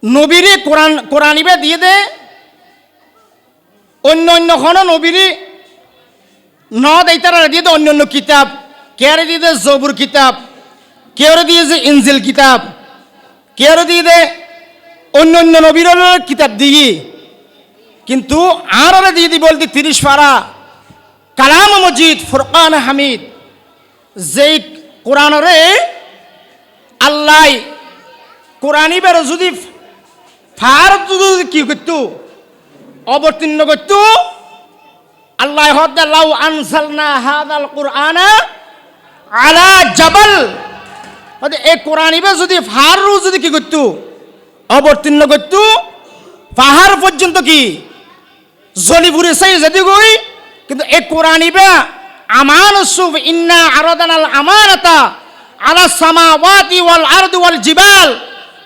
নবীরে কোরআনিবে দিয়ে দে, অন্য অন্য খন নবীরে ন দেয় তারা দিয়ে দে অন্য অন্য কিতাব, কেয়ারে দিয়ে দে জবুর কিতাব, কেয়ারে দিয়ে যে ইনজিল কিতাব, কেয়ারে দিয়ে দে অন্য অন্য নবীর কিতাব দিয়ে, কিন্তু আর দিয়ে দি বলতে 30 পারা কালাম মজিদ ফুরকান হামিদ, যেই কোরআনরে আল্লাহ কোরআনিবের যদি ফার যদি কি করতো অবতীর্ণ করতো, আল্লাহ হদ্দা লাউ আনসালনা হাদাল কুরআনা আলা জাবাল, এই কোরআনিবে যদি ফারু যদি কি করতো অবতীর্ণ করতো, পাহাড় পর্যন্ত কি জলিপুরে চাই যদি গই, কিন্তু এই কোরআনিবে আমান সুফ ইন্না আরাদানাল আমানাতা আলা সামাওয়াতি ওয়াল আরদি ওয়াল জিবাল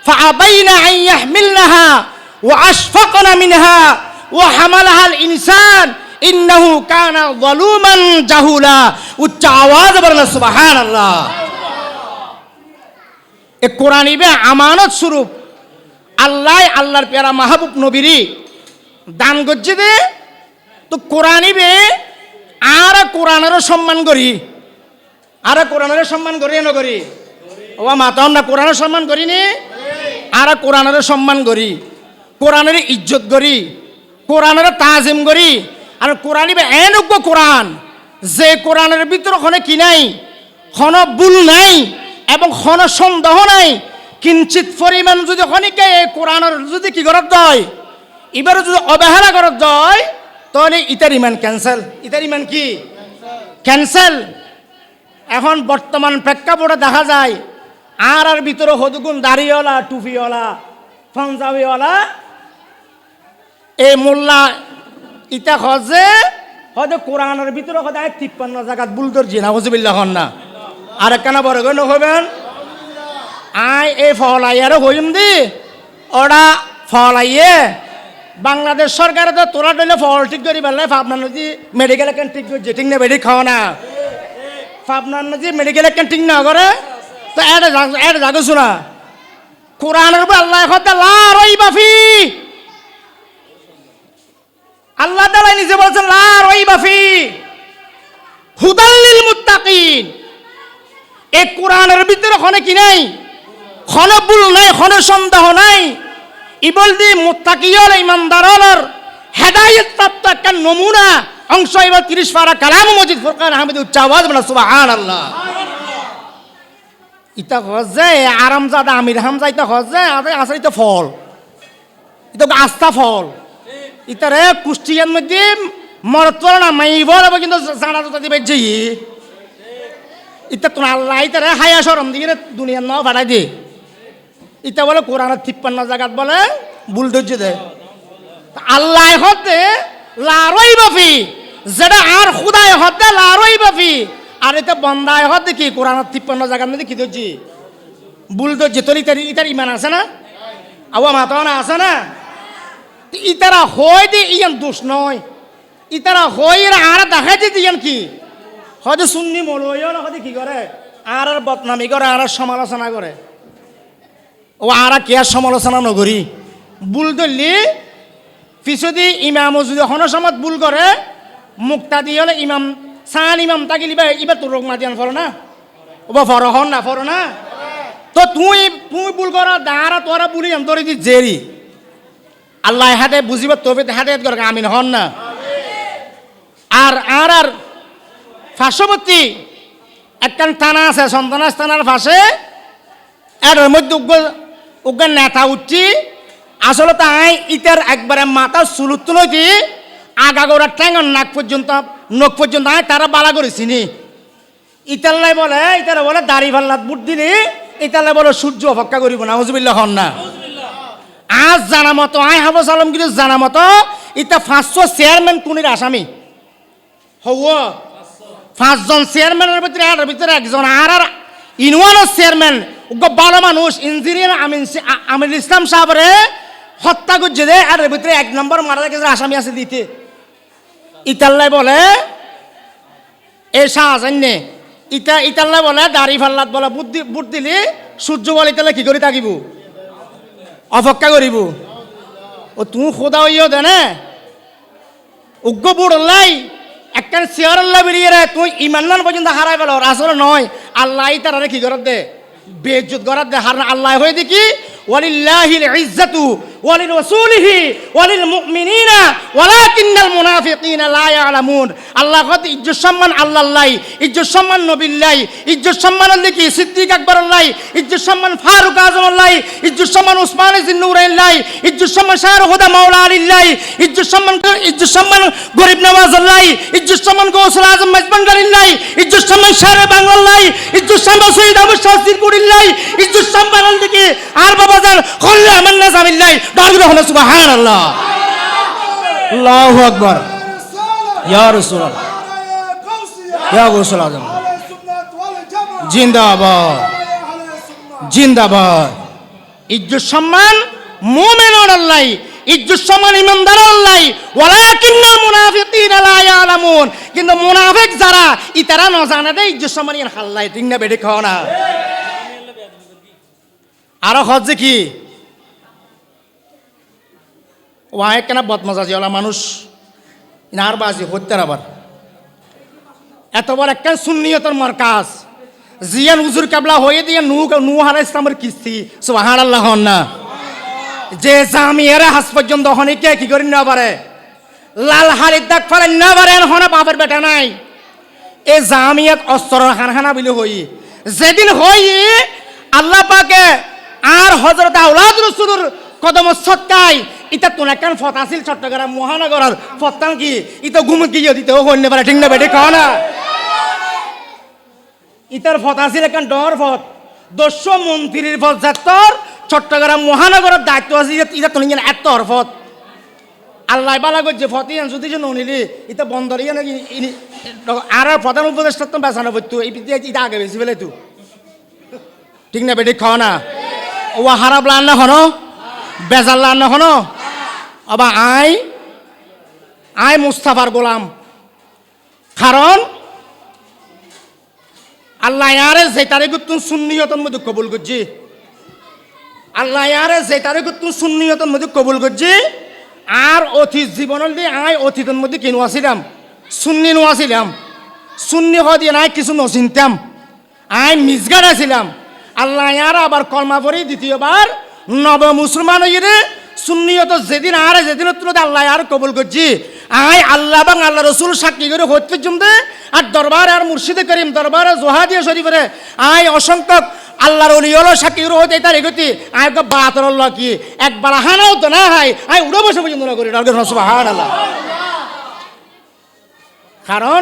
ফাআবাইনা আন ইয়াহমিলনাহা ওয়া আশফাকনা মিনহা ওয়া হামালাহাল ইনসান ইন্নাহু কানা যালুমান জাহুলা। উচ্চ আওয়াজে বলেন সুবহানাল্লাহ। এই কোরআনিবে আমানত স্বরূপ আল্লাহ আল্লাহর প্যারা মাহবুব নবীরি দান করছে দে, তো কোরআনিবে আর কোরআনেরও সম্মান করি, আর কোরআনের সম্মান করি না করি, ও মাতা আমরা কোরআনের সম্মান করি নি, আর কোরআনের সম্মান করি, কোরআনের ইজ্জত করি, কোরআনের তাজিম করি। আর কোরআনিবে এনজ্ঞ কোরআন, যে কোরআনের ভিতরে কোনো কি নাই, কোনো ভুল নাই এবং কোনো সন্দেহ নাই, কিঞ্চিত পরিমাণ যদি খনিকে এই কোরআনের যদি কি করার হয়, এবারে যদি অবহেলা করার হয়, তাহলে ইতার ইমান ক্যান্সেল, ইতার ইমান কি ক্যান্সেল। এখন বর্তমান প্রেক্ষাপটে দেখা যায় আর ভিতরে হদুগুন দাড়িওয়ালা, টুপিওয়ালা, পাঞ্জাবিওয়ালা এই মোল্লা ইটা হজে হয়তো কোরআনের ভিতরে সদায় 53 জায়গাত বুলদর জিনা হজবিল্লা হন না, আর একখানা বড় গণ হবেন আই এই ফলাইয়ারও হইম দি ওরা ফলাইয়ে বাংলাদেশ সরকারে তো তোরা দিলে ফল ঠিক করি পেলে ভাবনা নদী মেডিকেল এখান ঠিক করছে, ঠিক না বেড়ি খাওয়া না ভাবনা নদী মেডিকেল এখান ঠিক না করে, তো এটা জাগছো না কোরআনের উপর আল্লাহ কথা লারই বাফি, আল্লাহ তাআলা নিজে বলছেন লারই বাফি হুদাল্লিল মুত্তাকিন। এই কোরআনের ভিতরে খনে কি নাই, খনে ভুল নাই, খনে সন্দেহ নাই, ইবল দি মুত্তাকিয়ল ইমানদারর হেদায়েত প্রাপ্ত একটা নমুনা অংশ এবার 30 পারা কালাম মজিদ ফুরকান হামিদ উচ্চ আওয়াজ বলা সুবহানাল্লাহ। ইতা হজে আরামজাদা আমির হামজা ইতা হজে আসলে ইতা ফল, ইতা আস্থা ফল, ইতারে কুষ্টিয়ার মধ্যে মরত পড়ে না মাইবল হবে, কিন্তু জানা তো দিবে যে ইতা তোমার আল্লাহ ইতারে হায়া সরম দিয়ে দুনিয়ার নাও ভাড়াই দে, ইতা বলে কোরআনের 53 জায়গাত বলে ভুল ধরছে দে আল্লাহ হতে লারই বাফি, যেটা আর খুদায় হতে লারই বাফি, আর এটা বন্দায় হতে কি কোরআনের 53 জায়গার মধ্যে কি ধরছি ভুল ধরছে। তোর ইতার ইমান আছে না, আওয়া মাতা না আছে না, ইতারা হয় দি ইয়ান দোষ নয়, ইতারা হয় আর দেখাই দিতে ইয়ান কি হয়তো সুন্নি মৌলবীও না হয়তো কি করে আর বদনামি করে, আর সমালোচনা করে, ও আর কে আর সমালোচনা নকরি ভুল ধরলি পিছদি ইমামও যদি কোনো সময় ভুল করে মুক্তা দিয়ে হলে ইমাম সান ইমাম তাকে লিবা এবার তোর রোগ মাতিয়ান ফর না ও ফর হন না ফর না, তো তুই ভুল করা দাঁড়া তোরা বলি তোর দি জেরি আল্লাহ হাতে বুঝিব তবে হাতে করে আমিন হন না। আর আর আর পার্শ্ববর্তী একখান থানা আছে সন্তানাস থানার পাশে, এর মধ্যে উগ্র নেতা উঠছি, আসলে তাই ইটার একবারে মাথা চুলুত নদী আগাগোড়া ঠ্যাঙর নাক পর্যন্ত নখ পর্যন্ত আয় তারা বালা করেছিনি। ইতাল্লাই বলে ইতারা বলে দাড়ি ভাল্লাত বুট দিলি, ইতাল্লাই বলে সূর্য অপেক্ষা করিব না হুজুবিল্লাহ হন না। আজ জানা মতো আয় হাফজ আলম কিন্তু জানা মতো ইতা 500 চেয়ারম্যান কোনির আসামি হব, 5 জন চেয়ারম্যানের ভিতরে একজন আর আর ইউনিয়নের চেয়ারম্যান ভালো মানুষ ইঞ্জিনিয়ার আমির ইসলাম সাহেবরে হত্যা করছে দে, আর এর ভিতরে 1 নম্বর মারা গেছে আসামি আছে দিতে। ইতাল্লাই বলে এ শাহজাহান নে ইতাল্লাই বলে দাড়ি ফাল্লাত বলে বুট দিলি সূর্য বলে ইতাল্লাই কি করে থাকিব অপেক্ষা করিব ও তুমি খোদা হইও দেনে উগ্র বুড়লাই একটা চেয়ার আল্লাহ বেরিয়ে রে তুই ইমান পর্যন্ত হারাই পেল আসলে নয় আল্লাহ তারা কি করার দে বেজ্জত করার দে হার আল্লাহ হয়ে দেখি ওয়ালিল্লাহিল ইজ্জাতু ওয়ালিররাসূলিহি ওয়ালিলমুমিনিনা ওয়ালাকিন্নাল মুনাফিকিনা লা ইয়ালামুন আল্লাহ কত ইজ্জত সম্মান আল্লাহর ইজ্জত সম্মান নবিল্লাহ ইজ্জত সম্মান লিখি সিদ্দিক আকবরুল্লাহ ইজ্জত সম্মান ফারুক আজমুল্লাহ ইজ্জত সম্মান উসমান জিন্নুরাইল্লাহ ইজ্জত সম্মান শাহর হুদা মাওলা আলিল্লাহ ইজ্জত সম্মান গরিব নওয়াজুল্লাহ ইজ্জত সম্মান গৌসুল আজম মাজবান্ডারিল্লাহ ইজ্জত সম্মান শাহর বাংলাল্লাহ ইজ্জত সম্মান সৈয়দ আবু শাসির কুরিল্লাহ ইজ্জত সম্মান লিখি আর বাবাজান খল্লা আমান্না জামিল্লাহ দারুল রহমান সুবহানাল্লাহ আল্লাহু আকবার ইয়া রাসূলুল্লাহ ইয়া গৌসুল আজম জিন্দাবাদ জিন্দাবাদ ইজ্জত সম্মান মুমিনুন আল্লাহ ইজ্জত সম্মান ইমানদার আল্লাহ ওয়ালাকিন্নাল মুনাফিকিনা লা ইয়ালামুন কিন্তু মুনাফিক যারা ইতারা না জানে দে ইজ্জত সম্মান ইন হাল্লাই ঠিক না বেডে খাও না আর হচ্ছে কি ওয়াই কেনা বদমাজাজি ওলা মানুষ ইনার বাজি হত্যার আবার এত বড় একটা সুন্নিয়তের মার্কাজ জিয়ান হুজুর কাবলা হয়ে দিয়ে নূ হারা ইসলামের কিস্তি সুবহানাল্লাহ না যে জামিয়ারে হাস পর্যন্ত হনিকে কি করি না পারে লাল হাড়ির দাগ ফেলেন না পারেন হনে বাপের বেটা নাই এ জামিয়াত অস্ত্র হানহানা বিলে হই যেদিন হই আল্লাহ পাকে আর হযরত আওলাদ রাসূলুর কদম সৎকাই ইতা তো না কান ফত আসিল চট্টগ্রাম মহানগরের ফতান কি ইতা ঘুমে কি দিতে হইনে পারে ঠিক না বেটে কও না ইতার ফত আসিল কান ডর ফত 200 মন্ত্রীর ফত যাত্তর চট্টগ্রাম মহানগরের দায়িত্ব আছে ইতা তো নিয়ে এত ফত আল্লাহ বালা গজে ফতিয়ান যদি যে ননিলি ইতা বন্দর ইয়া নাকি আর প্রধান উপদেষ্টা তো বাঁচানো বইতো এই ইতা আগে বেশি ফেলে তো ঠিক না বেটে খাও না ও হারাব লান না হনো বেজাল লান না হনো আবার আই মুস্তাফার গোলাম কারণ আল্লাহ ইয়ারে যে তারিখ তুমি সুন্নিয়তের মধ্যে কবুল করছি আল্লাহ ইয়ারে যে তারিখ তুমি সুন্নিয়তের মধ্যে কবুল করছি আর অতীত জীবনের দিয়ে অতীতের মধ্যে কিনু আসিলাম সুন্নি নো আসিলাম সুন্নি হয়ে দিয়ে নাই কিছু নচিনতাম মিসগাড আছিলাম আল্লাহ ইয়ার আবার কলমা পড়ি দ্বিতীয়বার নব মুসলমান হইরে সুন্নিয়ত যেদিন আর যেদিন তুলতে আল্লাহ আর কবুল করছি আল্লাহ এবং আল্লাহ রসুল সাক্ষী করে হইতে পর্যন্ত আর দরবার আর মুর্শিদে করিম দরবার জোহাদিয়া শরীফরে অসংখ্য আল্লাহর ওলিওলো সাক্ষী করে হইতে তার এগতি বাতর কি একবার হানাও তো না উড়ে বসে পর্যন্ত না করি সুবহানাল্লাহ কারণ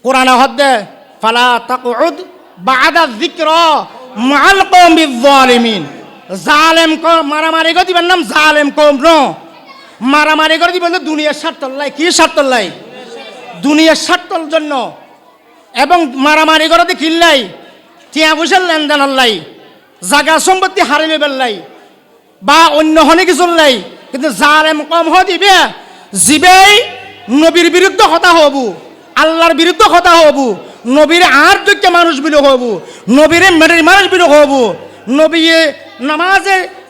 কোরআনে হদ্দে ফালা তাকউদ বাদা যিকরা মাআল কওমিজ জালিমিন জালেম কম মারামারি করে দিবেন নাম জালেম কম ন মারামারি করে দিবেন দুনিয়ার স্বার্থর লাই কি স্বার্থর লাই দুনিয়ার স্বার্থর জন্য এবং মারামারি করে কিল্লাই টিয়া পয়সার লেনদেনের লাই জায়গা সম্পত্তি হারিয়ে বেললাই বা অন্য হনে কিছু লাই কিন্তু জালেম কম হয়ে দিবে জিবেই নবীর বিরুদ্ধে কথা হব আল্লাহর বিরুদ্ধে কথা হব নবীর আর যোগ্য মানুষ বিলো হব নবীর মেরের মানুষ বিলো হব নবী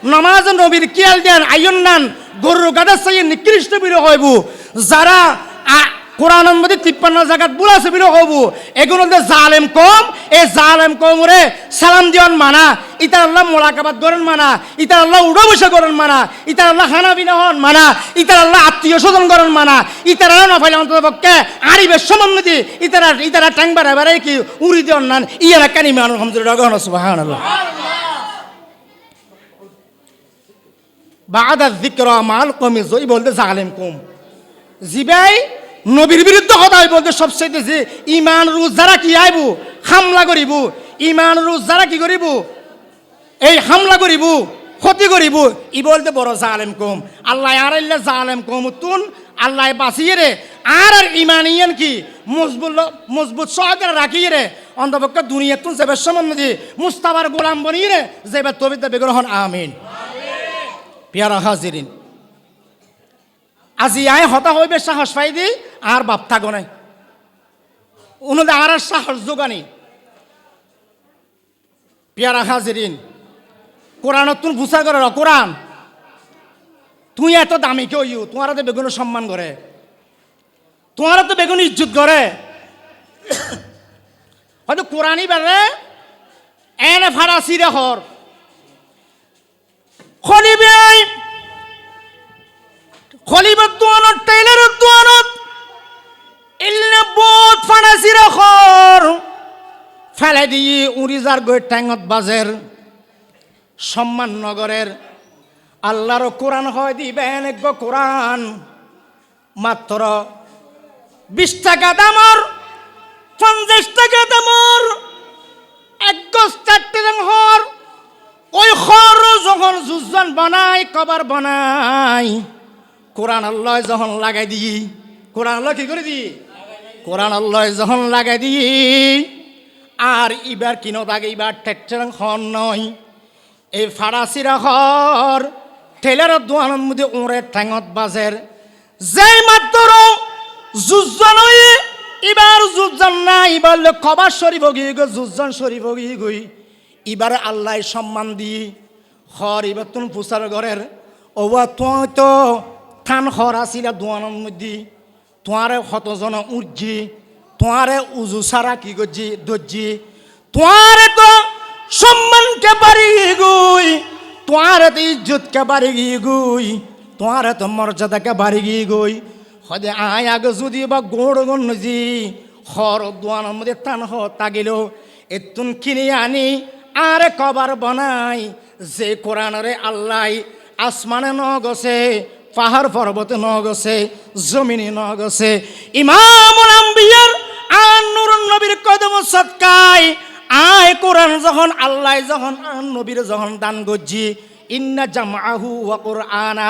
নামাজে নবীর কিয়াল দেন আইন নান গরুর গাদা চাই নিকৃষ্ট বিলো হইব যারা কোরআনের মধ্যে 53 জায়গাত বুলাছে বিলো হব এগুলো জালেম কম এই জালেম কম রে সালাম দিওয়ান মানা ইতার আল্লাহ মোলাকাবাত করেন মানা ইতার আল্লাহ উড়ো বসে করেন মানা ইতার আল্লাহ খানা বিনা হন মানা ইতার আল্লাহ আত্মীয় স্বজন করেন মানা ইতার আল্লাহ না ফাইলে অন্তত পক্ষে আরিবের সম্বন্ধে ইতারা ট্যাং বাড়াবারে কি উড়ি দেওয়ান নান ইয়ারা কানি মান আলহামদুলিল্লাহ সুবহানাল্লাহ বাদা যিকরা মাল কমি জই বলতে জালেম কম জিবাই নবীর বিরুদ্ধে কথা বলতে সবচেয়ে যে ইমান রুজ যারা কি আইব হামলা করিব ইমান রুজ যারা কি করিব এই হামলা করিব ক্ষতি করিব ই বলতে বড় জালেম কম আল্লাহ আর জালেম কম তুন আল্লাহ বাঁচিয়ে রে আর ইমানিয়ান কি মজবুত সহকারে রাখিয়ে রে অন্তপক্ষে দুনিয়া তুন যাবে সম্বন্ধে মুস্তাফার গোলাম বনিয়ে রে যাবে তবিতে বেগ্রহণ আমিন পিয়ারা হাজিরিন আজি হতা হইবে সাহস পাই দি আর বাপ থাকো নাই উনদে আর সাহস যোগানি পিয়ারা হাজিরিন কোরআনত তুমি ভুসা করে কোরআন তুই এত দামি কেউ ইউ তোমার তো বেগুন সম্মান করে তোমার তো বেগুন ইজ্জত করে হয়তো কোরআনই বেড়ে এনে ফারাসি রে হর খলিবাই খলিবার দোয়ানত টেইলারের দোয়ানত ইলনে বহুত ফারাসি রে হর ফেলে দিয়ে উড়িজার গই ট্যাঙত বাজের সম্মান নগরের আল্লাহর কোরআন হয় দিবেন এক কোরআন মাত্র 20 টাকা দামর 50 টাকা দামর এক গজ 4 রং হর ওই হর যখন জুজন বানাই কবার বানাই কোরআন আল্লাহ যখন লাগাই দিই কোরআন আল্লাহ কি করে দিই কোরআন আল্লাহ যখন লাগাই দিই আর ইবার কিনো দাগে ইবার 4 রং হর নয় এই ফারাসিরা হর টেলারের দোয়ানের মধ্যে ওরে ঠ্যাঙত বাজের যেই মাত্র জুজন এবার জুজন না এবার কবার শরীফ গিয়ে গো জুজন শরীফ গিয়ে গই এবার আল্লাহ সম্মান দি হর এবার তুমি পুষার ঘরের ওবা তুই তো থান হর আসিলা দোয়ানের মধ্যে তোমারে হতজন উজ্জি তোমারে উজু সারা কি করছি দর্জি তোমারে তো সম্মানকে বাড়ি গুই তোমার তো ইজ্জতকে বাড়ি গিয়ে গুই তোমার তো মর্যাদাকে বাড়ি গিয়ে গুই হদে আয় আগে যদি বা গোড় গণজি হর দোয়ানের মধ্যে টান হ তাগিল এতুন কিনে আনি আরে কবার বানাই যে কোরআনরে আল্লাহ আসমানে ন গছে পাহাড় পর্বতে ন গছে জমিনে ন গছে ইমামুল আম্বিয়ার আর নুরুন নবীর কদম সৎকায় আয় কোরআন যখন আল্লাহ যখন নবীর যখন দান গজ্জি ইন্না জামাহু ওয়া কুরআনা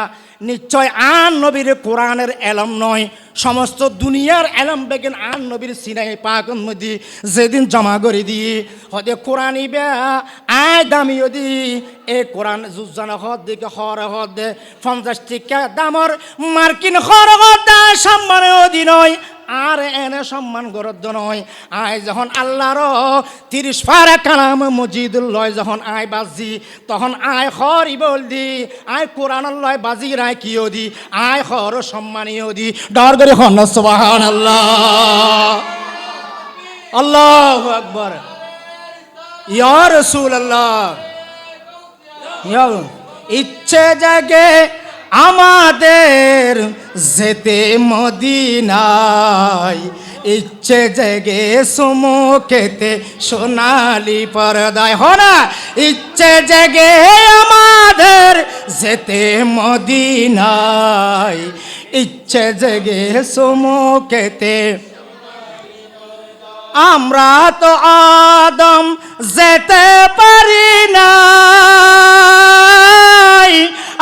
নিশ্চয় আন নবীর কোরআনের এলম নয় সমস্ত দুনিয়ার এলম বেগেন আন নবীর সিনাই পাকন মধ্যে যেদিন জমা করে দিয়ে হদে কোরআন ইবে আয় দামিও দি এ কোরআন জুজানা হদ দিকে হর হদ দে 50 টাকা দামর মার্কিন হর হদ সম্মানে অধি নয় আর এনে সম্মান গরদ্দ নয় আয় যখন আল্লাহর 30 পারা কালাম মজিদুল্লাহ যখন আয় বাজি তখন আয় হর ইবল দি আয় কোরআন লয় বাজি রায় কিও দি আয় হর সম্মানীয় দি ডর করে হন সুবহানাল্লাহ আল্লাহু আকবার ইয়া রাসূলুল্লাহ ইয়া ইচ্ছে জাগে আমাদের যেতে মদিনায় ইচ্ছে জেগে সুমুখেতে সোনালি পর্দায় না ইচ্ছে জেগে আমাদের যেতে মদিনায় ইচ্ছে জেগে সুমুখেতে আমরা তো আদম যেতে পারি না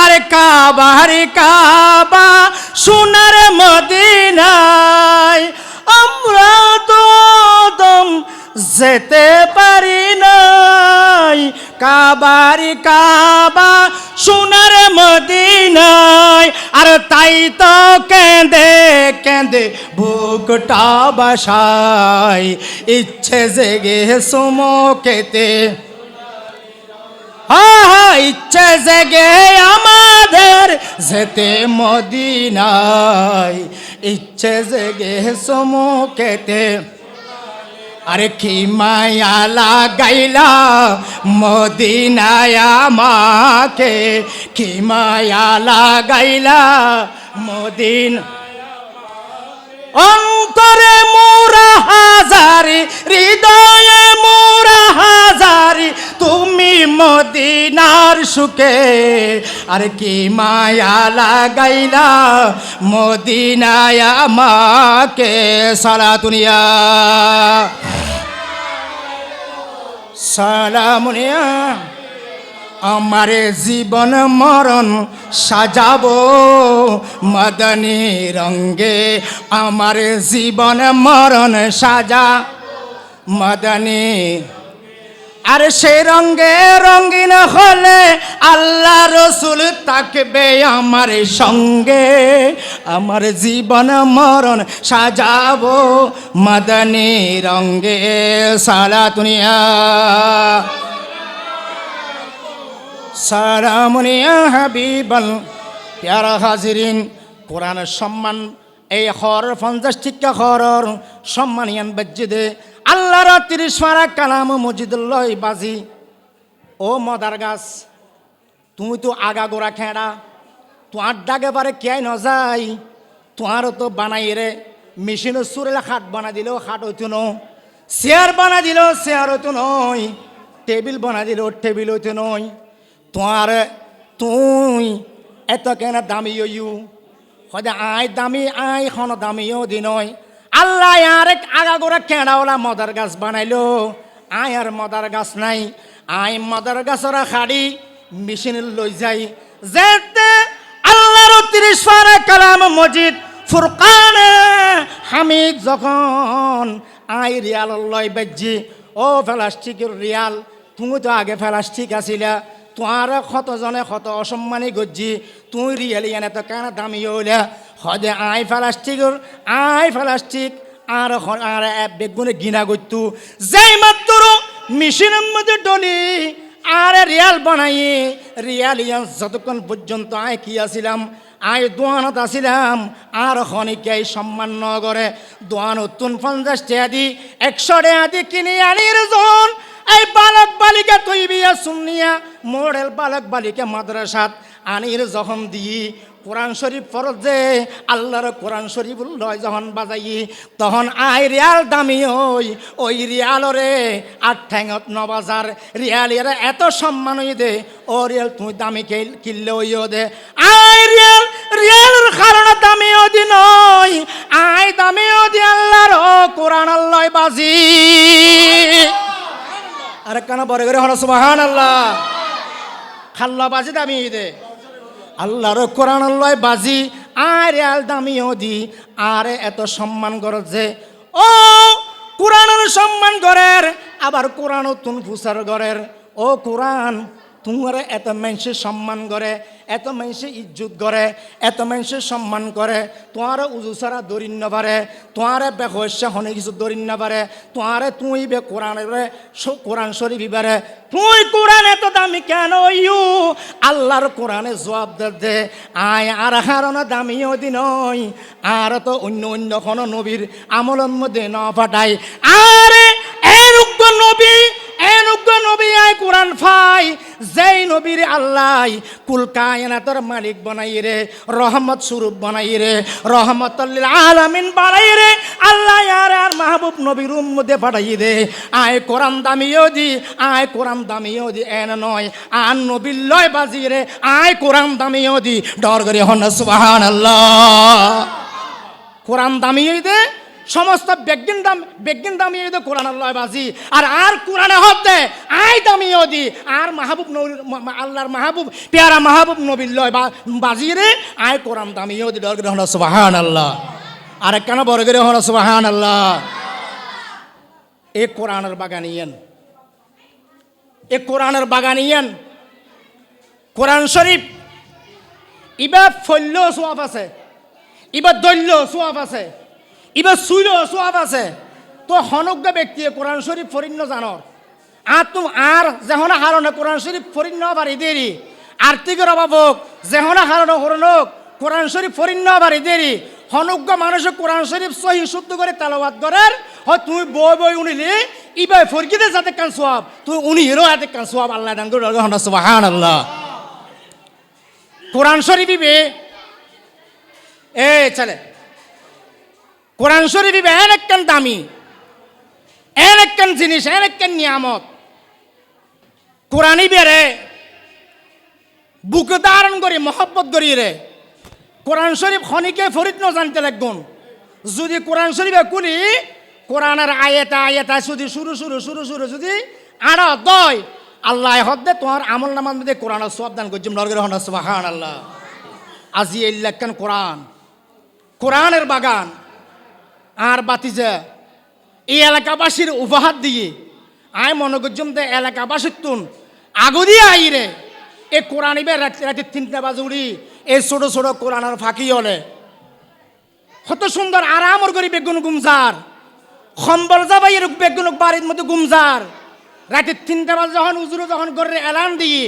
আরে কাবারে কাবা সোনার মদিনায় আমরা তো আদম যেতে পারি না কাবারে কাবা সোনার মদিনায় আর তাই তো কেঁদে কেঁদে বুকটা বাসায় ইচ্ছে জেগে সুমুখেতে ইচ্ছে জেগে আমাদের যেতে মদিনায় ইচ্ছে জেগে সুমুখেতে আরে কি মায়া লাগাইলা মদিনায় আমাকে কি মায়া লাগাইলা মদিনা অন্তরে মোরা হাজারি হৃদয়ে মোরা হাজারি তুমি মদিনার সুখে আর কি মায়া লাগাইলা মদিনায় আমাকে সালাতুনিয়া সালামুনিয়া আমার জীবন মরণ সাজাবো মদনী রঙ্গে আমার জীবন মরণ সাজা মদনী আর সে রঙ্গে রঙ্গিন হলে আল্লাহ রসুল থাকবে আমার সঙ্গে আমার জীবন মরণ সাজাবো মদনী রঙ্গে সালাতুনিয়া সালামুন ইয়া হাবিবাল প্যারা হাজিরিন কোরআনের সম্মান এই হর 50 টিকা হরর সম্মানিয়ান বাজ্যে আল্লাহর 30 পারা কালাম মজিদুল্লাহ বাজি ও মদার গাছ তুমি তো আগা গোড়া খেড়া তোমার ডাকে পারে কে ন যায় তোমারও তো বানাই রে মেশিনও সুরেলা খাট বানা দিলেও খাট হইতো ন চেয়ার বানা দিলেও চেয়ার হইতো নয় টেবিল বানা দিলেও টেবিল হইতো নয় তোমার তুই এত কেন দামি ইউ হয়তো আয় দামি আয় খন দামিও দি নয় আল্লাহ আর এক আগা গোড়া কেঁড়াওয়ালা মদার গাছ বানাইলো আয় আর মদার গাছ নাই আয় মদার গাছরা খাড়ি মেশিন লই যাই যেতে আল্লাহর 30 পারা কালাম মজিদ ফুরকানে হামিদ যখন আই রিয়াল লয় বাজ্জি ও প্লাস্টিকের রিয়াল তুমি তো আগে প্লাস্টিক আসিলা তোমার কতজনে কত অসম্মানী গজ্জি তুই রিয়ালি এনে তো কেন দামি হইলা হদে আই প্লাস্টিক আর আর বেগুনে গিনা করতু যেই মাত্র মেশিনের মধ্যে ডলি আর রিয়াল বানাই রিয়াল যতক্ষণ পর্যন্ত আয় কি আসিলাম আয় দোয়ানত আসিলাম আর খনিকে সম্মান ন করে দোয়ান 50 টাকা দি 100 টাকা দি কিনে আনির জন এই বালক বালিকা তৈবিয়া সুন্নিয়া মডেল বালক বালিকা মাদ্রাসাত আনির যখন দিই কোরআন শরীফ ফরজ যে আল্লাহর কোরআন শরীফ লয় যখন বাজাই তখন আই রিয়াল দামি ওই রিয়ালরে 8 ঠ্যাঙত 9,000 রিয়াল এরা এত সম্মান হই দে ও রিয়াল তুই দামি কিনলে ওইও দে আই রিয়ালের কারণে দামিও দি নয় আই দামিও দি আল্লাহর কোরআন আল্লাহ বাজি আর কেন বড় করে হলো সুবহানাল্লাহ খাল্লা বাজি দামি দে আল্লাহর কোরআন আল্লাহ বাজি আর আল দামিও দি আর এত সম্মান করে যে ও কোরআনের সম্মান করের আবার কোরআন তুন ফুসার গরের ও কোরআন তোমার এত মানুষের সম্মান করে এত মানুষের ইজ্জত করে এত মানুষের সম্মান করে তোমার উজু সারা দরিন না পারে তোমার বেহস্যা হনে কিছু দরিন না পারে তোমার তুই বে কোরআন শরীফ পারে তুই কোরআন এত দামি কেন ইউ আল্লাহর কোরআনে জবাব দে আয় আর হারণ দামিও দিন আর তো অন্য অন্য কোনো নবীর আমলের মধ্যে না পাঠায় আরে এরুগ্য নবী আয় কোরআন ফাই যেই নবীর আল্লাহ কুল কায়নাতের মালিক বানাই রে রহমত স্বরূপ বানাই রে রহমতুল আলামিন বানাই রে আল্লাহ আর মাহবুব নবীর উম্মতে পাঠাই দে আয় কোরআন দামিও দি এন নয় আর নবীর লয় বাজি রে আয় কোরআন দামিও দি ডর করে হন সুবহানাল্লাহ কোরআন দামিও দে সমস্ত বেগিন দামিয়ে দে কোরআন আল্লাহ বাজি আর কোরআনে হতে আই দামিও দি আর মাহবুব আল্লাহর মাহবুব পেয়ারা মাহবুব নবীর লয় বাজি রে আয় কোরআন দামিও দি ডর করে হন সুবহানাল্লাহ আর কেন বড় করে হন সুবহানাল্লাহ এ কোরআনের বাগানিয়ান কোরআন শরীফ ইবা ফল্য সোয়াব আছে ইবা দল্য সোয়াব আছে ইবা সুইল সোয়াব আছে তো হনজ্ঞ ব্যক্তি কোরআন শরীফ ফরিন্ন জানো আর যেহনা হারণে কোরআন শরীফ ফরিন্ন বাড়ি দেরি আর্থিকের অভাবক যেহনা হারণে হরণক কোরআন শরীফ ফরিন্ন বাড়ি দেরি হনজ্ঞ মানুষ কোরআন শরীফ সহি শুদ্ধ করে তালাওয়াত করার হয় তুমি বই উনিলি ইবাই ফরকিতে যাতে কান সোয়াব তুই উনি হিরো হাতে কান সোয়াব আল্লাহ দান করে সুবহানাল্লাহ কোরআন শরীফ ইবে চলে কোরআন শরীফ ইবে একখান দামি একখান জিনিস একখান নিয়ামত কোরআনই বেড়ে বুকে ধারণ করি মহব্বত করি রে কোরআন শরীফ খনিকে ফরিদ ন জানতে লাগুন যদি কোরআন শরীফে কুলি কোরআনের আয়াতা যদি শুরু যদি আড়া দয় আল্লাহ হদ্দে তোমার আমল নামার মধ্যে কোরআনের সব দান করছি নরগের হন সুবহানাল্লাহ আজি এই লেখান কোরআনের বাগান আর বাতিজা এই এলাকাবাসীর উপহার দিয়ে আয় মনে করছিলাম যে এলাকাবাসীর তুন আগো দিয়ে আই রে এ কোরআন ইবে রাতে 3টা বাজে উড়ি এই ছোট কোরআনের ফাঁকি হলে কত সুন্দর আরামর করি বেগুন গুমজার সম্বল যাবাই এর বেগুন বাড়ির মধ্যে গুমজার রাতে 3টা বাজে যখন উজুরে যখন করে এলান দিয়ে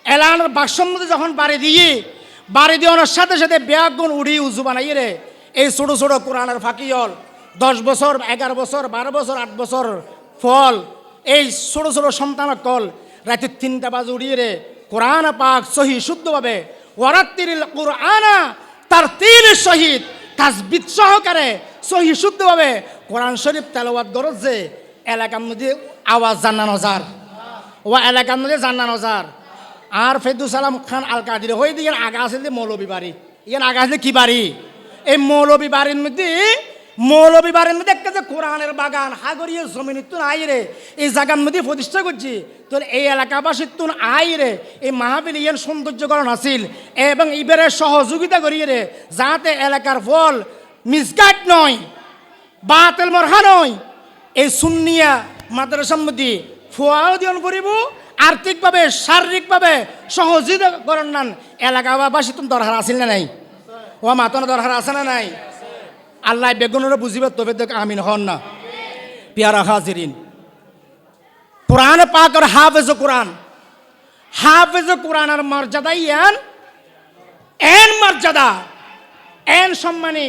এলানের বাক্সর মধ্যে যখন বাড়ি দেওয়ানোর সাথে সাথে ব্যাগুন উড়ি উজু বানাই রে এই ছোট ছোট কোরআনের ফাঁকিয়ল 10 বছর 11 বছর 12 বছর 8 বছর ফল এই ছোট ছোট সন্তান কল রাতে 3টা বাজে উড়িয়ে রে কোরআন পাক সহি শুদ্ধভাবে ওয়ারাত্তিরিল কোরআনা তার তিল শহীদ তাসবিদ সহকারে সহি শুদ্ধভাবে কোরআন শরীফ তেলাওয়াত গরজ যে এলাকার মধ্যে আওয়াজ জান্নানো যার ও এলাকার মধ্যে জান্নানো যার আর ফেদুস সালাম খান আল কাদির হয়ে দিয়ে আগা আছে যে মৌলবী বাড়ি ইয়ান আগা আছে কি বাড়ি এই মৌলবী বাড়ির মধ্যে একটা যে কোরআনের বাগান হাগরিয়ে জমিন তুন আইরে এই জায়গার মধ্যে প্রতিষ্ঠা করছি তোর এই এলাকাবাসীর তুন আইরে এই মাহফিল ইয়ান সৌন্দর্যকরণ আসিল এবং ইবের সহযোগিতা করিয়ে রে যাতে এলাকার ফল মিসগাইড নয় বাতেল মরহা নয় এই সুন্নিয়া মাদ্রাসার মধ্যে ফোয়াও দিয়ন করিব আর্থিকভাবে শারীরিকভাবে সহযোগিতা করেন নান এলাকাবাসী তুমি দরকার আসিল না নাই ও মাতনা দরকার আছে না নাই আল্লাহ বেগুনরা বুঝিবে তবে দেখ আমিন হন না পিয়ারা হাজিরিন কোরআন পাক আর হাফেজ কোরআনের মর্যাদা এন মর্যাদা এন সম্মানী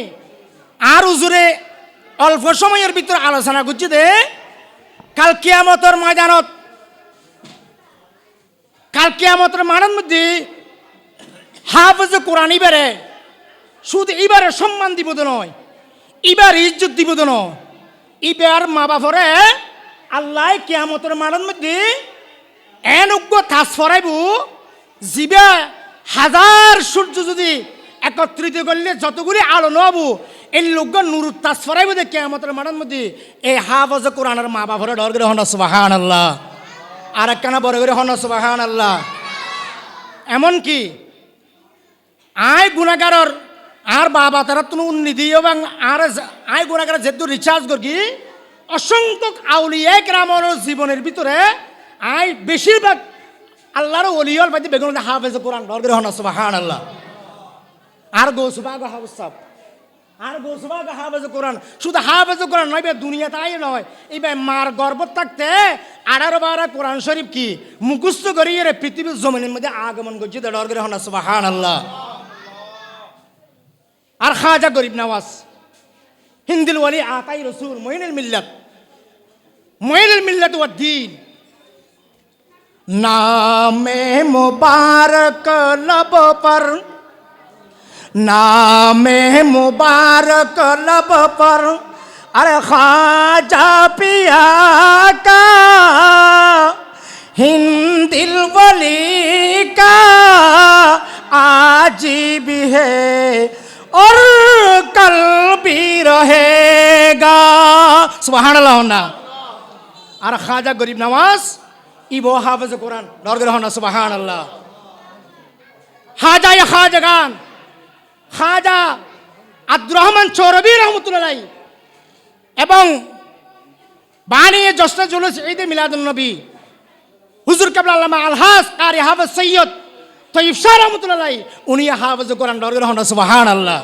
আর উজুরে অল্প সময়ের ভিতরে আলোচনা করছি দে কাল কিয়ামতের ময়দানত মানের মধ্যে হাফেজ কোরআন ইবারে শুধু এবারে সম্মান দিব নয় এবার ইজ্জত দিব নয় এবার মা বাপরে আল্লাহ কিয়ামতের মানের মধ্যে এন উগ্র তাস ফরাইব জিবা হাজার সূর্য যদি একত্রিত করলে যতগুলি আলো নবু এই লোক নুরুত তাস ফরাইব দে কিয়ামতের মানের মধ্যে এই হাফেজ কোরআনের মা বাপরে ডর করে হন সুবহানাল্লাহ আর একখানা বড় করে হন সুবহানাল্লাহ এমনকি আয় গুণাগারর আর বাবা তারা তুমি উন্নতি এবং আর আয় গুণাগার যেহেতু রিচার্জ করি অসংখ্য আউলিয়া কেরামের জীবনের ভিতরে আয় বেশিরভাগ আল্লাহর ওলিয়ল বাইতে বেগুন হাফেজ কোরআন ডর করে হন সুবহানাল্লাহ আর গোসুবাগ হাফেজ কোরআন শুধু হাফেজ কোরআন নয় দুনিয়া তাই নয় এইবার মার গর্ব থাকতে 18-12 কোরআন শরীফ কি মুখস্থ করিয়ে পৃথিবীর জমিনের মধ্যে আগমন করছে ডর করে হন সুবহানাল্লাহ আর খাজা গরিব নওয়াজ হিন্দিল ওয়ালি আতাই রসুল মঈনুল মিল্লাত ওয়া দ্বীন নামে মুবারক लब पर नामे मुबारक लब पर अरे ख्वाजा पिया का हिंदिल वली का आज भी है और कल भी रहेगा सुबहानाल्लाह ना और ख्वाजा गरीब नवाज इबो हाफिज कुरान डर होना सुबहानाल्लाह खाजा या खाजगान খাজা আব্দুর রহমান চৌরবি রহমতুল্লাহ এবং বানিয়ে জশ্নে জুলুস ঈদে মিলাদুন নবী হুজুর কেবলা আল্লামা আলহাজ কারি হাফেজ সৈয়দ তৈয়ব শাহ রহমতুল্লাহ উনি হাফেজ কোরআন ডর করে হন সুবহানাল্লাহ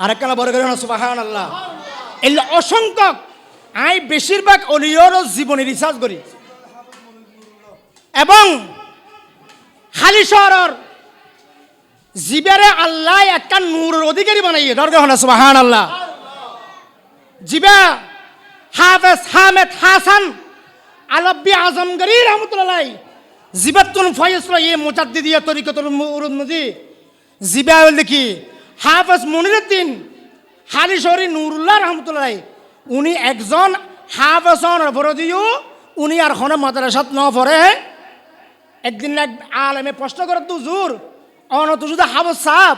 আর একলা বড় করে হন সুবহানাল্লাহ এই অসংখ্য আই বেশিরভাগ ওলিয়র জীবনী রিসার্চ করি এবং খালি শহরের জিবারে আল্লাহ একটা নূরের অধিকারী বানাইয়ে দরকার হনা সুবহানাল্লাহ জিবা হাফেজ হামেদ হাসান আলব্বি আজমগরি রহমতুল্লাহ জিবাতুন ফয়সলা ইয়ে মুজাদ্দিদিয়া তরিকতুল মুরুদমদি জিবা দেখি হাফেজ মনিরউদ্দিন হালিশরি নুরুল্লাহ রহমতুল্লাহ উনি একজন হাফেজন ফরদিও উনি আর কোনো মাদ্রাসাত ন পড়ে একদিন এক আলেমে প্রশ্ন করে তো হুজুর অন তো শুধু হাফেজ সাহেব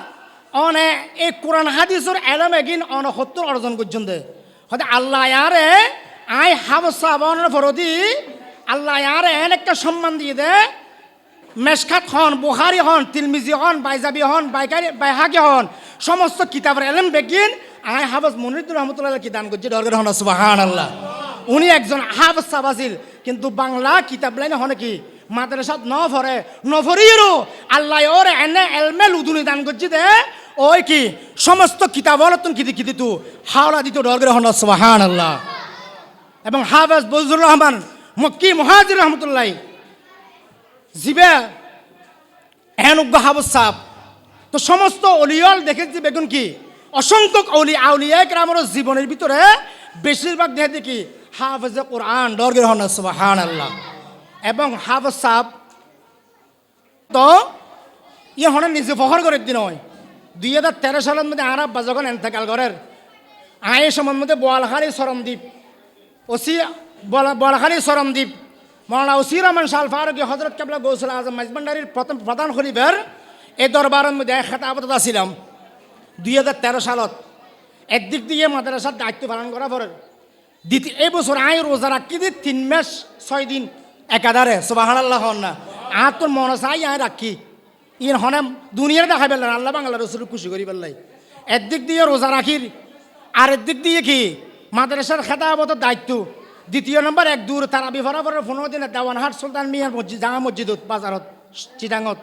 অনে এই কোরআন হাদিসের এলম এগিন অন 70 অর্জন করছেন হয়তো আল্লাহ ইয়ারে আই হাফেজ সাহেব অনের ফরদি আল্লাহ ইয়ারে এন একটা সম্মান দিয়ে দে মেশকাত হন বুখারি হন তিরমিজি হন বাইজাবি হন বাইহাকি হন সমস্ত কিতাবের এলম বেগিন আই হাফেজ মনিরউদ্দিন রহমতুল্লাহ কি দান করছে দরকার হন সুবহানাল্লাহ উনি একজন হাফেজ সাহেব আছিল কিন্তু বাংলা কিতাব লাইনে হন কি মাদ্রাসাত নফরিরও আল্লাহ ওর এনে এলমে লুদুনি দান করছি দে ওই কি সমস্ত কিতাব তুন কিতি তু হাওলা দিত দরকার হন সুবহানাল্লাহ এবং হাফেজ বজলুর রহমান মক্কি মুহাজির রহমতুল্লাহ জিবা এনুগ্য হাবস সাপ তো সমস্ত অলিয়াল দেখেছি বেগুন কি অসংখ্য আউলিয়া কেরামের জীবনের ভিতরে বেশিরভাগ দেখে দেখি হাফেজে কোরআন দরগের হন সুবহানাল্লাহ এবং হাফেজ সাহেব তো ইয়ে হনে নিজে ফখর করে দিন হয় 2013 সালের মধ্যে আরব বা যখন এন্তেকাল করের আয় সময়ের মধ্যে বোয়ালখালী সরমদ্বীপ ওসি বোয়ালখালী সরমদ্বীপ মৌলানা ওসি রহমান শাল ফারুক হজরত কেবলা গৌসুল আজম মাইজবান্ডারির প্রধান খলিফার এই দরবারের মধ্যে খেতাবত ছিলাম 2013 সালত একদিক দিয়ে মাদ্রাসার দায়িত্ব পালন করা পরে এই বছর আয় রোজা রাখি দিয়ে 3 মাস 6 দিন একাধারে সুবহানাল্লাহ না আর তোর মনে চাই আয় রাখি ইন হনে দুনিয়ার দেখা পেলেন আল্লাহ বাংলা রসুল খুশি করি পেলাই একদিক দিয়ে রোজা রাখির আর একদিক দিয়ে কি মাদ্রাসার খেতাবতের দায়িত্ব দ্বিতীয় নম্বর এক দূর তারাবি ফরাফর 15 দিনে দেওয়ানহাট সুলতান মিয়ার মসজিদ জামা মসজিদত বাজারত চিটাঙত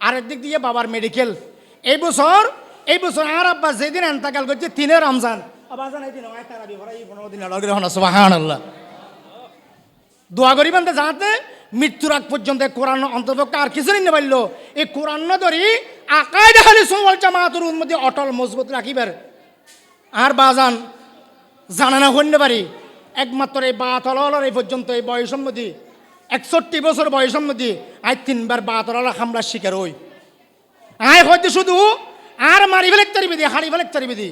আর একদিক দিয়ে বাবার মেডিকেল এই বছর আর আব্বা যেদিন এন্তেকাল করছে 3 রমজান আবাজান এই দিন হয় তারাবি ফরা এই 15 দিন লগরে হন সুবহানাল্লাহ দোয়া করিবেন যাতে মৃত্যুর আগ পর্যন্ত কোরআন অন্তর্ভুক্ত আর কিছু নিতে পারল এই কোরআন ধরি আকায় দেখালি সোমল জামাতুর উন্মতি অটল মজবুত রাখিবার আর বাজান জানা না হইতে পারি একমাত্র এই বাতলার এই পর্যন্ত এই বয়সম্মতি 61 বছর বয়সম্মতি আজ 3বার বাতলা হামলার শিকার হই আয় হয়তো শুধু আর মারি ফেলে তারিবি দি হারি ফেলে তারিবি দি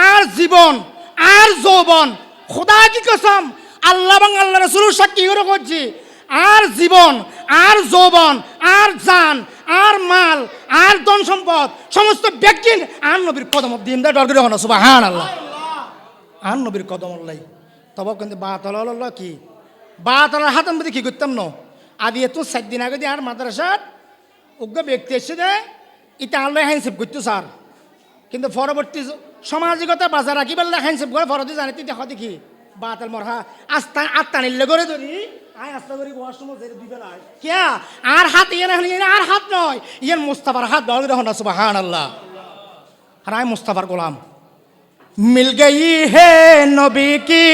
আর জীবন আর যৌবন খোদা কি কসম আল্লাহ এবং আল্লাহ রাসূল সাক্ষী করে করছি আর জীবন আর যৌবন আর জান আর মাল আর ধন সম্পদ সমস্ত ব্যক্তি আর নবীর কদম দিন দা ডর করে হন সুবহানাল্লাহ আর নবীর কদম আল্লাহ তবে কিন্তু বাতলা কি বাতলার হাতের মধ্যে কি করতাম ন আদি এত 7 দিন আগে দিয়ে আর মাদ্রাসার উগ্র ব্যক্তি এসে দেয় এটা আল্লাহ হ্যান্ডসেপ করতো স্যার কিন্তু পরবর্তী সামাজিকতা বাজার রাখি বললে হ্যান্ডসেপ করে ফরদি জানি তুই দেখো দেখি বাতাল মরহা আস্তা নিলে করে ধরি আয় আস্তা করি ওয়াশরুম দুই বেলায় কে আর হাত ইয়ে না আর হাত নয় ইয়ের মুস্তাফার হাত দল দেখো না সুবহানাল্লাহ আর আয় মুস্তাফার গোলাম মিল গই হে নবী কি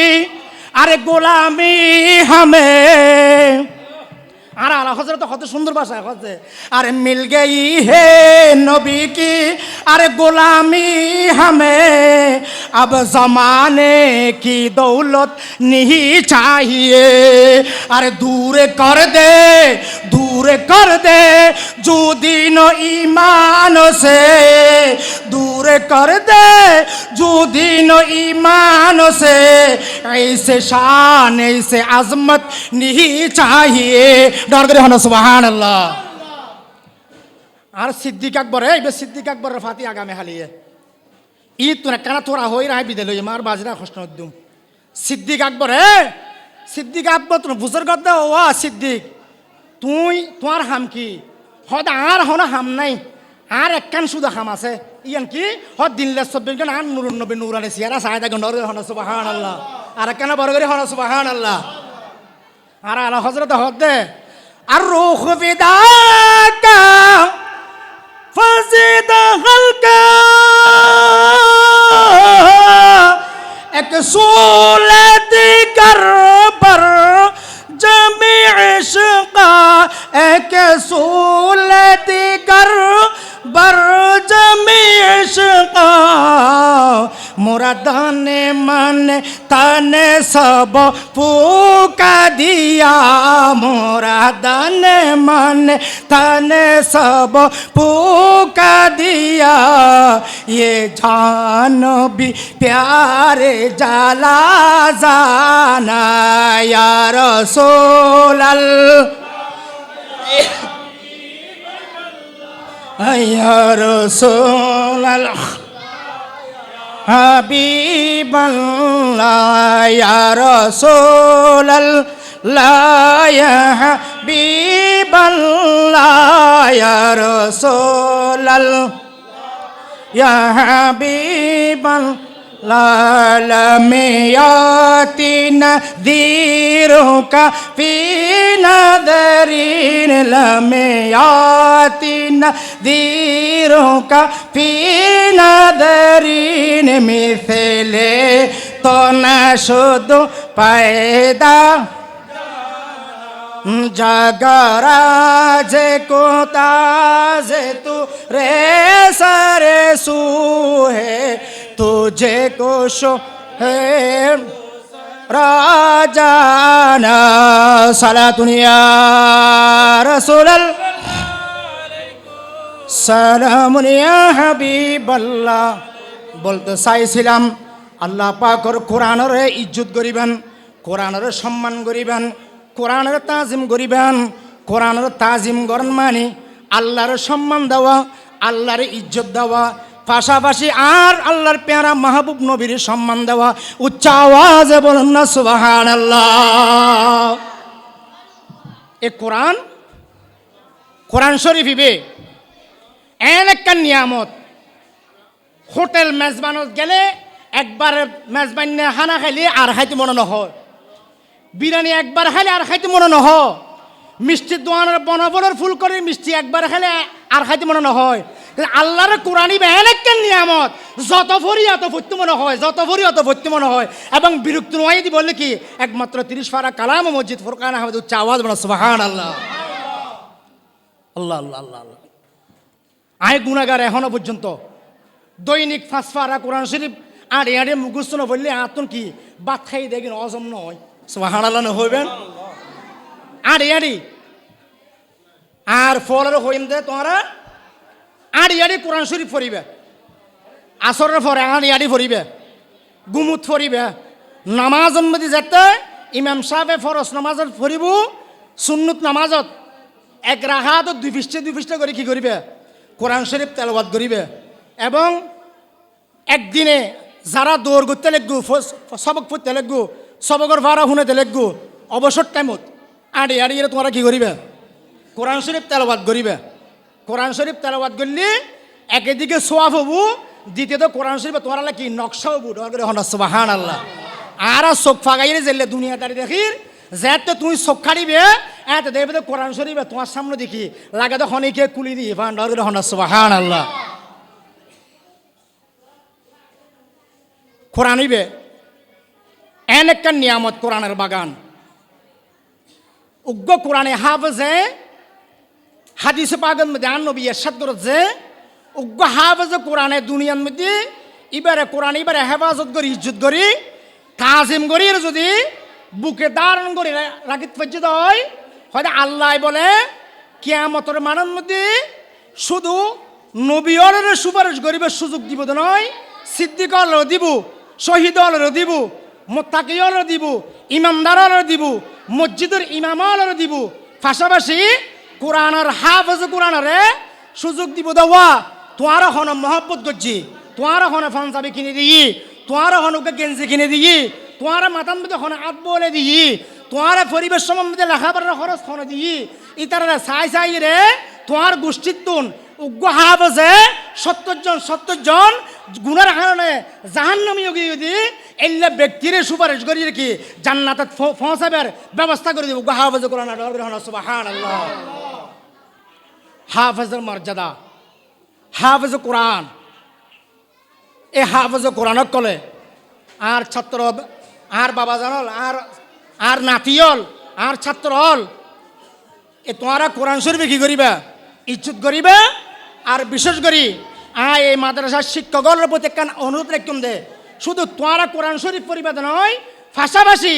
আরে গোলামি হামে আর আলা হজরত কত সুন্দর ভাষা হচ্ছে আরে মিল গই হে নবী কি আরে গোলামি হামে अब जमाने की दौलत नहीं चाहिए अरे दूर कर दे जो दिन ईमान से दूर कर दे जो दिन ईमान से ऐसे शान ऐसे अजमत नहीं चाहिए डर करे होना सुबहान अल्लाह আর সিদ্দিক আকবর এইবার সিদ্দিক আকবরের ফাতি আগামে হালিয়ে ঈদ তোরা কেন তোরা হই রায় বিদে লই মার বাজরা কষ্ট দিম সিদ্দিক আকবর তোর বুঝর কথা ও সিদ্দিক তুই তোমার হাম কি হদ আর হন হাম নাই আর একখান শুধু হাম আছে ইয়ান কি হদ দিনলে 24 ঘন্টা আর নুরুন নবী নুরানি সিয়ারা সাহেদা গন্ডর হন সুবহানাল্লাহ আর একখান বড় করে হন সুবহানাল্লাহ আর আলা হযরত হদ দে আর রূহ ফিদাকা فزيد خلقا एक सूलत कर पर जमी इश्का एक सूलत कर बर जमी इश्का मुरादान मन तन सब फूका दिया मुरादान मन तन सब फूका दिया ये जान भी प्यारे जाला जाना या रसूल या रसूल हबीब अल्लाह या रसूल अल्लाह या हबीब अल्लाह या रसूल अल्लाह या हबीब लमियाती नज़ीरों का फी नज़रीन लमियाती नज़ीरों का फी नज़रीन मिसले तो न शुद्ध पैदा जगराज को ताजे तू रे सारे सूहे तुझे को शो है राजाना सला दुनिया रसूलल সালামুনিয়া হাবিবাল্লাহ। বলতে চাইছিলাম আল্লাহ পাকর কোরআনের ইজ্জত করিবেন, কোরআনের সম্মান করিবেন, কোরআনের তাজিম করিবেন। কোরআনের তাজিম করেন মানে আল্লাহর সম্মান দেওয়া, আল্লাহর ইজ্জত দেওয়া, পাশাপাশি আর আল্লাহর পেয়ারা মাহবুব নবীর সম্মান দেওয়া। উচ্চ আওয়াজে বলুন না সুবহানাল্লাহ। এ কোরআন, কোরআন শরীফ ইবে এন একটা নিয়ামত। হোটেল মেজবানত গেলে একবার মেজবান খানা খাইলে আর খাইতে মনে নহয়, বিরিয়ানি একবার খাইলে আর খাইতে মনে নহয়, মিষ্টির দোকানের বনবনের ফুল করে মিষ্টি একবার খাইলে আর খাইতে মনে নহয়। আল্লাহর কোরআনই এন একটা নিয়ামত, যত ভরি অত ভর্তি মনে হয়, যত ভরি অত ভর্তি মনে হয়। এবং বিরক্ত নয় দি বললে কি একমাত্র 30 পারা কালাম মসজিদ ফুরকান আহমেদ উচ্চ আওয়াজ বলা সুবহানাল্লাহ। আল্লাহ আল্লাহ আল্লাহ আল্লাহ। আয় গুণাগার এখনো পর্যন্ত দৈনিক 5 পারা কোরআন শরীফ আর এড়ে মুখস্থ না বললে আতন কি বাদ খাই দেখেন অজম নয় সুবহানাল্লাহ না হইবেন আর এড়ি আর ফলের হইম দে তোমরা আর এড়ি কোরআন শরীফ পড়িবে, আসরের পরে আর এড়ি পড়িবে, গুমুত পড়িবে। নামাজের মধ্যে যেতে ইমাম সাহেবে ফরজ নামাজত পড়িব, সুন্নত নামাজত এক রাহাত 2 পৃষ্ঠা করে কি করিবে কোরআন শরীফ তেলাওয়াত করিবে। এবং একদিনে যারা দৌড় করতে লাগবো, সবক পড়তে লাগবো, সবকের ভাড়া শুনেতে লাগবো, অবসর টাইমত আড়ি আড়ি তোমরা কি করিবে কোরআন শরীফ তেলাওয়াত করিবে। কোরআন শরীফ তেলাওয়াত করলে একদিকে সোয়াব হবু, দ্বিতীয়ত কোরআন শরীফে তোমার কি নকশা হবু সুবহানাল্লাহ। আর চোখ ফাগাইলে জেলে দুনিয়াদারি দেখির যেতে তুমি চোখ খাড়িবে এত দেখবে কোরআন শরীফে তোমার সামনে দেখি লাগে তো হনিকে কুলি দিয়ে সুবহানাল্লাহ। কোরআনিবে এন একটা নিয়ামত, কোরআনের বাগান। উগ্র কোরআনে হাফেজে হাদিসে পাকের মধ্যে নবী ইরশাদ করেছে উগ্র হাফেজে কোরআনে দুনিয়ার মধ্যে এবারে কোরআন এবারে হেফাজত করি, ইজ্জত করি, তাজিম করি, যদি বুকে ধারণ করে রাখিত পর্যন্ত হয় হয়তো আল্লাহ বলে কিয়ামতের মানের মধ্যে শুধু নবীর সুপারিশ করিবার সুযোগ দিব নয়, সিদ্দিকরও দিব, শহীদরও দিব, মুত্তাকিয়রও দিব, ইমামদারও দিব, মসজিদের ইমামরও দিব। পাশাপাশি কোরআনের হাফেজ কোরআনের সুযোগ দিব দেওয়া। তোমার হন মহব্বত করছি, তোমার হন পাঞ্জাবি কিনে দিই, তোমার হনকে গেঞ্জি কিনে দিই, তোমার মাথার মধ্যে হন হাত বলে দিই, তোমার পরিবেশ সম্বন্ধে লেখাপড়ার খরচ হনে দিই। ইতারা চাই চাই রে তোমার গোষ্ঠীর তুন উগ্র হাফেজে 70 জন গুণের কারণে জাহান্নামী যদি এল্লা ব্যক্তির সুপারিশ করি কি জান্নাতে পৌঁছাবার ব্যবস্থা করে দিব। উগ্র হাফেজে কোরআন সুবহানাল্লাহ। হাফেজের মর্যাদা, হাফেজ কোরআন, এই হাফেজ কোরআনক কলে আর ছাত্র আর বাবা জানল আর নাতিয়ল আর ছাত্র হল এ তোমারা কোরআন শরীফে কি করিবা ইজ্জত করিবা। আর বিশেষ করি এই মাদ্রাসার শিক্ষকর প্রতি একটা অনুরোধ রাখতাম দে শুধু তোমারা কোরআন শরীফ পড়িবা নয়, পাশাপাশি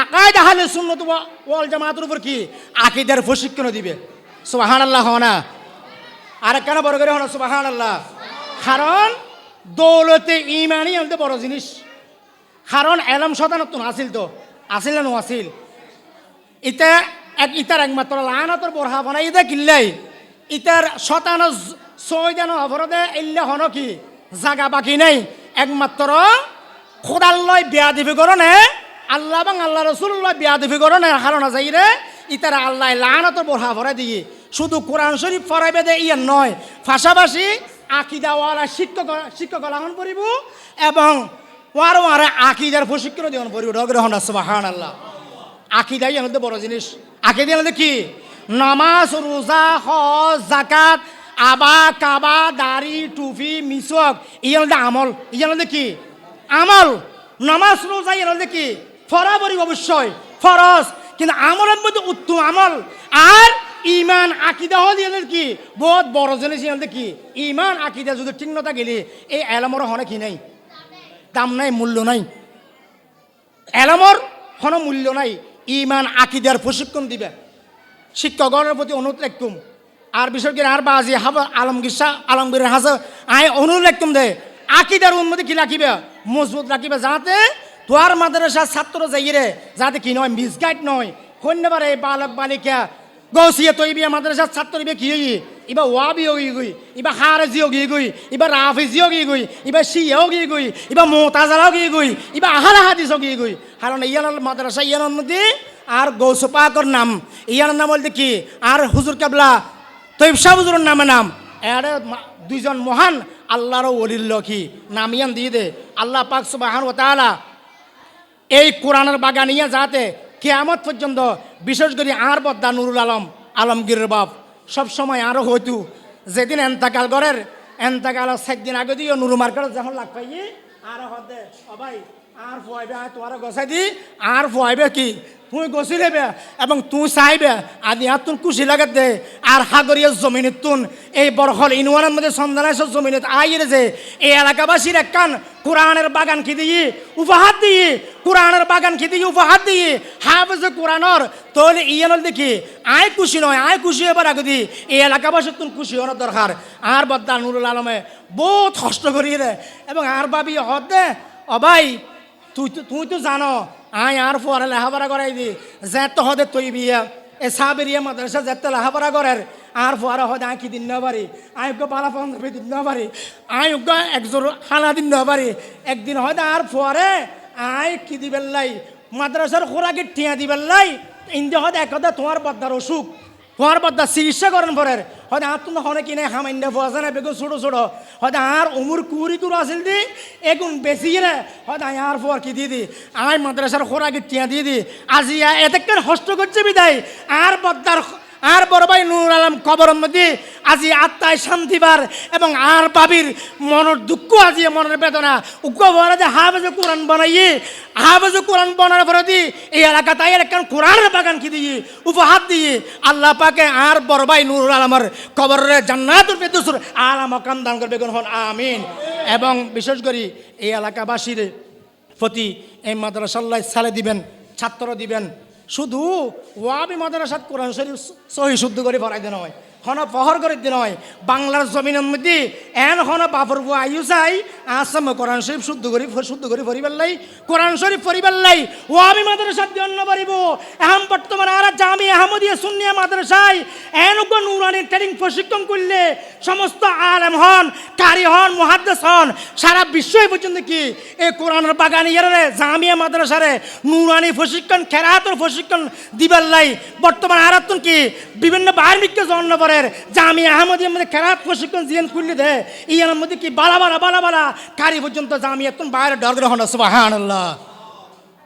আকায়েদ আহলে সুন্নাত ওয়াল জামাতের উপর কি আকীদার প্রশিক্ষণ দিবে। সুবহানাল্লাহ না আর কেন বড় করে হন সুবহানাল্লাহ। কারণ দৌলতে ইমানই আমাদের বড় জিনিস। কারণ এলম শতানত আসিল তো আসিল না আসিল ইতার একমাত্র লানাতর বরহা বানাই দে কিল্লাই ইতার শতান 6 জন অপরাধে এল্লে হন কি জাগা বাকি নেই। একমাত্র খোদাল্লয় বেয়াদবি করনে আল্লাহ এবং আল্লাহ রসুল্লাহ বেয়াদবি করনে কারণ যাই রে ইতারা আল্লাহ লানাতর বরহা ভরা দিয়ে শুধু কোরআন শরীফ ফরাইবে দে ইয়ার নয়, পাশাপাশি আকিদাওয়ালা শিক্ষক লাহন পড়িব এবং ওয়ারে আকিদার প্রশিক্ষণ দেওয়ান পড়িব। হন সুবহানাল্লাহ। আকিদাই আমাদের বড় জিনিস। আকিদা আমাদের কি নামাজ, রোজা, হজ, যাকাত, আবা কাবা, দাড়ি, টুপি, মিসওয়াক ইয়ার আমল। ইয়ার কি আমল। নামাজ রোজা ইয়ার কি ফরা পড়িব অবশ্যই ফরজ, কিন্তু আমলের মধ্যে উত্তম আমল আর ইমান আকিদা হল কি বহুত বড় জিনিস কি ইমান আকিদা যদি ঠিক নতা গেলে এই এলামর হনে কি নাই দাম নাই মূল্য নাই এলামর কোনো মূল্য নাই ইমান আকিদার প্রশিক্ষণ দিবে শিক্ষকগণের প্রতি অনুরোধ রাখতুম আর বিশেষ করে আর বাজি হাবা আলমগীর শাহ আলমগীরের হাসা আয় অনুরোধ রাখতুম দে আকিদার উন্নতি কি রাখিবে মজবুত রাখিবে যাতে তোয়ার মাদ্রাসার ছাত্র যাইরে যাতে কি নয় মিসগাইড নয় কন্যাবার এই বালক বালিকা গৌসিয়া তৈবিয়া মাদ্রাসার ছাত্র কি হই ইবা ওয়াবি হোগি গই ইবা হারেজি হোগি গই ইবা রাফিজি হোগি গই ইবা শিয়া হোগি গই ইবা মোতাজারা হোগি গই ইবা আহলে হাদিস হোগি গই কারণ ইয়ান মাদ্রাসা ইয়ান মধ্যে আর গৌস পাকর নাম ইয়ার নাম বলতে কি আর হুজুর কেবলা তৈব শাহ হুজুরের নামে নাম এর দুইজন মহান আল্লাহর ওলির কি নাম ইয়ান দিয়ে দে আল্লাহ পাক সুবহানাহু ওয়া তাআলা এই কোরআনের বাগানিয়া যাতে কিয়ামত পর্যন্ত বিশেষ করে আর বদ্দা নুরুল আলম আলমগীরের বাপ সবসময় আরও হইতু যেদিন এন্তাকাল করের এন্তাকালের 7 দিন আগে দিও নুরু মার্কেট যখন লাগ পাই আর হদে সবাই আর ফুয়াইবে তোমার গছাই দি আর ফুয়াইবে কি তুই গছি লেবে এবং তুই চাইবে আদি আর তুন খুশি লাগে দে আর সাগরীয় জমিনত তুন এই বরহল ইনওয়ানের মধ্যে সন্ধানের জমিনত আইরে যে এই এলাকাবাসীর একখান কোরআনের বাগান কি দিয়ে উপহার দিয়ে কোরআনের বাগান কি দিয়ে উপহার দিয়ে হাফেজে কোরআনর তাহলে ইয়ানল দেখি আয় খুশি নয় আয় খুশি এবার আগে দি এই এলাকাবাসীর তুন খুশি হওয়ার দরকার আর বদ্দা নুরুল আলমে বহুত কষ্ট করিয়ে রে এবং আর ভাবি হদ দে অবাই তুই তো জানো আয় আর পরে লেখাপড়া করাই দি যেত হদে তৈ বিয়া এ সাবেরিয়া মাদ্রাসা যেতে লেখাপড়া করার আর পরে হদে আয় কি দিন না পারি আয় বালা পন্দ্র দিন না পারি আয় একজোর খানা দিন না পারি একদিন হয়তো আর পরে আয় কি দিবেন লাই মাদ্রাসার খোরাকে টিয়া দিবেন লাই ইন্দি হয়তো এক কথা তোমার বদ্দার অসুখ তোমার বদ্দার চিকিৎসা করেন পরের হয়তো আর তুমি হনে কিনে হামাইন্ডা ফোয়াছে না বেগুন ছোটো ছোটো হয়তো আর উমুর কুড়ি কুড়ো আসিল দি এগুন বেশি রে হয়তো আর ফোয়ার কি দিয়ে দি আয় মাদ্রাসার খোরাকে টিয়া দিয়ে দি আজি এতেকের হস্ত করছে বিদায় আর বদ্দার আর বড় ভাই নুরুল আলম কবরের মধ্যে আজি আত্মায় শান্তিবার এবং আর বাবির মনের দুঃখ আজি মনের বেদনা উগ্র বলে যে হাফেজে কোরআন বানাইয়ে হাফেজে কোরআন বানানোর পরে দি এই এলাকা তাই একখান কোরআনের বাগান কি দিয়ে উপহার দিয়ে আল্লাহ পাকে আর বড় ভাই নুরুল আলমের কবরের জান্নাতুল ফেরদৌসের আলা মাকাম দান করবে হন আমিন এবং বিশেষ করে এই এলাকাবাসীর প্রতি এই মাদ্রাসাল্লাহ সালে দিবেন ছাত্র দিবেন শুধু ওয়াবি মাদ্রাসাত কোরআন শরীফ সহি শুদ্ধ করে ভরাই দেন হয় হন পহর করে দিন হয় বাংলার জমিনের মধ্যে এন হন বাপর বু আয়ু চাই আসাম কোরআন শরীফ শুদ্ধ করে পরিবার লাই কোরআন শরীফ পরিবার লাই ওয়াবি মাদ্রাসাত জন্য পারিব এখন বর্তমান আর জামি আহমদিয়া সুন্নিয়া মাদ্রাসায় এন নুরানি ট্রেনিং প্রশিক্ষণ করলে সমস্ত আলেম হন কারি হন মুহাদ্দিস হন সারা বিশ্ব পর্যন্ত কি এই কোরআনের বাগানিয়ারে জামিয়া মাদ্রাসারে নুরানি প্রশিক্ষণ খেরাতর প্রশিক্ষণ দিবার লাই বর্তমান আর কি বিভিন্ন বার্মিককে জন্ম জামিয়া আহমদিয়ার মধ্যে খেরাত প্রশিক্ষণ জিয়ান খুললে দে ইয়ার মধ্যে কি বালা বালা কারি পর্যন্ত জামিয়া তুন বাইরে ডর গ্রহণ সুবহানাল্লাহ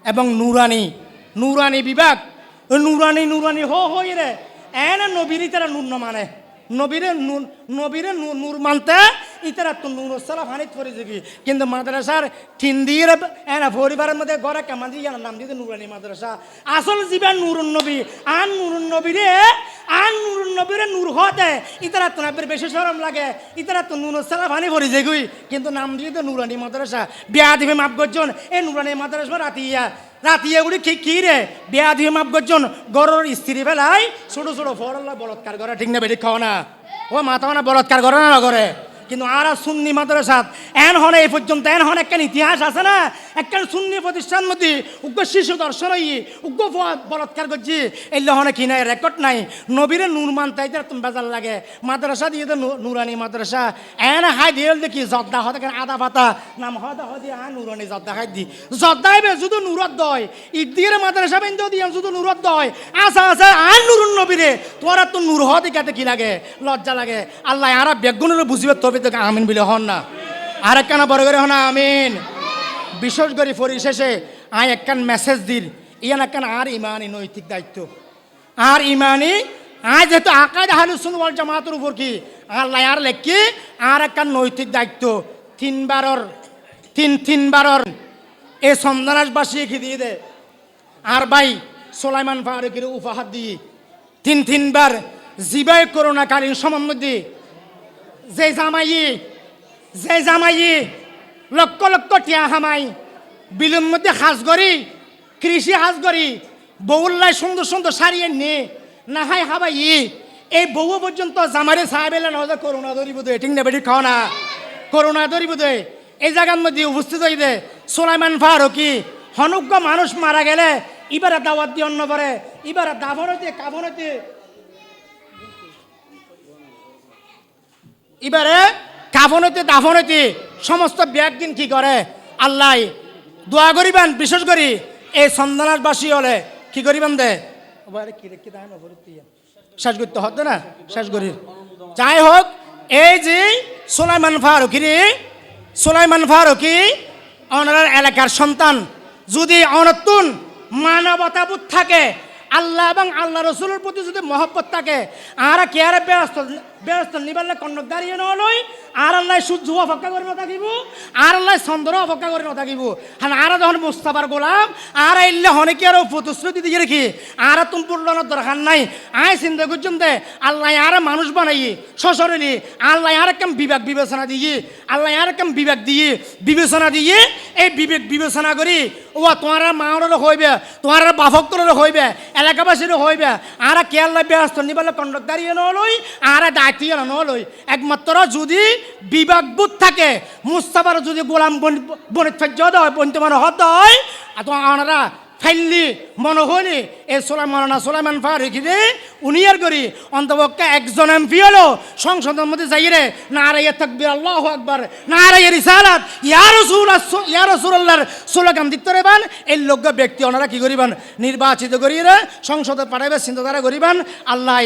এবং নুরানি বিভাগ নুরানি হই রে এন নবীরি তারা নূর মানে নবীরে নূর মানতে ইতারা তো নূর সালাফ হানিত পড়ে যাবি কিন্তু মাদ্রাসার তিন দিয়ে এনা পরিবারের মধ্যে ঘরে কেমন দিয়ে নাম দিয়ে নুরানি মাদ্রাসা আসল জীবন নুরুন নবী আন নুরুন নবীরে নূর হতে ইতারা তো নাবের বেশি শরম লাগে ইতারা তো নূর সালাফ হানি পড়ে যাবি কিন্তু নাম দিয়ে তো নুরানি মাদ্রাসা বিয়া দিবে মাপ করছেন এই নুরানি মাদ্রাসা রাতিয়া উড়ি কি রে বিয়া দিয়ে মাপ করছেন গরর স্ত্রী বেলায় ছোট ছোট ফরল্লা বলৎকার করে ঠিক না বেটি খাও না ও মাথা মানে বলৎকার করে না করে কিন্তু আর সুন্নি মাদ্রাসাত এন হনে এই পর্যন্ত এন হন একখান ইতিহাস আছে না একখান সুন্নি প্রতিষ্ঠান মধ্যে উগ্র শিশু দর্শন উগ্র বলৎকার করছি এলে হনে কি নাই রেকর্ড নাই নবীরে নূর মানতাই তুমি বেজার লাগে মাদ্রাসা দিয়ে তো নুরানি মাদ্রাসা এন হাই দিয়ে দেখি জদ্দা হতে আদা পাতা নাম হদা হদি নুরানি জদ্দা খাই দি জদ্দাইবে শুধু নূরত দয় ঈদ দিয়ে মাদ্রাসা বেঞ্জ দিয়ে শুধু নূরত দয় আসা নুরুন নবীরে তোরা তো নূর হতে কাতে কি লাগে লজ্জা লাগে আল্লাহ আর বেগুনের বুঝিবে তবে তোকে আমিন বলে হন না আর একখান বড় করে হন আমিন বিশেষ করে পরিশেষে আয় একখান মেসেজ দিল ইয়ান একখান আর ইমানি নৈতিক দায়িত্ব আর ইমানি আয় যেহেতু আকাইদা আহলুস সুন্নাহ ওয়াল জামাতের উপর কি আল্লাহ আর লেখি আর একখান নৈতিক দায়িত্ব তিনবারর এই সন্ধানাসবাসী কি দিয়ে দে আর ভাই সুলাইমান ফারুকের উপহার দিয়ে তিনবার জিবাই করোনাকালীন সময়ের মধ্যে যে জামাই লক্ষ লক্ষ টিয়া হামাই বিলুর মধ্যে হাজ করি কৃষি হাজ করি বউল্লাই সুন্দর সুন্দর সারিয়ে নে নাহাই হাবাই এই বউ পর্যন্ত জামারে সাহেবেলা নজর করোনা ধরিব দে ঠিক না বেটি খাও না করোনা ধরিব দে এই জায়গার মধ্যে উপস্থিত হই দে সুলাইমান ফারুকি হনুজ্ঞ মানুষ মারা গেলে এবারে দাওয়াত দিয়ে অন্য পরে এবারে দাফন হইতে এবারে দাফন হইতে সমস্ত ব্যাগদিন কি করে আল্লাহ দোয়া করিবেন বিশেষ করি এই সন্ধানাসবাসী হলে কি করিবেন দে শেষ করতে হতো না শেষ করি যাই হোক এই যে সুলাইমান ফারুকি ওনার এলাকার সন্তান যদি অনতুন মানবতাবোধ থাকে আল্লাহ এবং আল্লাহ রসুলের প্রতি যদি মহব্বত থাকে আর কে আর ব্যস্ত নিবালে কন্নক দাঁড়িয়ে নয় আর আল্লাহ সূর্য অপেক্ষা করে না থাকিব আর আল্লাহ চন্দ্র অপেক্ষা করে না থাকিব হ্যাঁ আর যখন মুস্তাফার গোলাম আর এলে অনেকে আরো প্রতিশ্রুতি দিয়ে রেখি আর তুমি পূর্ণানোর দরকার নাই আয় চিন্তা করছেন দে আল্লাহ আর মানুষ বানাই সশরীরি আল্লাহ আর কেম বিবেক বিবেচনা দিয়ে আল্লাহ আর কেম বিবেক দিয়ে বিবেচনা দিয়ে এই বিবেক বিবেচনা করি ও তোমার মাওরেরও হইবে তোমার বাফকরেরও হইবে এলাকাবাসীরও হইবে আর কে আল্লাহ ব্যস্ত নিবালে কন্নক দাঁড়িয়ে নলই আর দায়িত্ব নলই একমাত্র যদি বিবেকবোধ থাকে মুস্তাফার যদি গোলাম বনিত বনতে মানে হত হয় তো আমরা ফাইলি মনে হইনি এই সুলাইমান ফারুকি রে উনিয়ার করি অন্তপক্ষে একজন এমপি হলো সংসদের মধ্যে যাই রে নারায়ে তাকবীর আল্লাহু আকবার নারায়ে রিসালাত ইয়া রাসূলুল্লাহর স্লোগান দিতে পারবেন এই লোক ব্যক্তি ওনারা কি করিবেন নির্বাচিত করি রে সংসদে পাঠাইবে চিন্তাধারা করিবেন আল্লাহ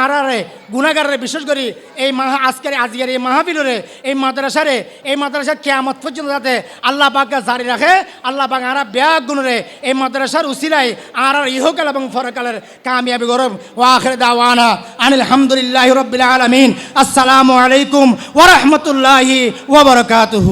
আরারে গুনাহগারে বিশেষ করি এই আজকের এই মাহফিলরে এই মাদ্রাসা কিয়ামত পর্যন্ত যাতে আল্লাহ পাক জারি রাখে আল্লাহ পাক আরা ব্যাগ গুণরে এই মাদ্রাসার উসিলায় আর ইহকাল এবং পরকালের কামিয়াবি গৌরব ওয়া আখির দাওয়ানা আনিল হামদুলিল্লাহি রাব্বিল আলামিন আসসালামু আলাইকুম ওয়া রাহমাতুল্লাহি ওয়া বারাকাতুহু।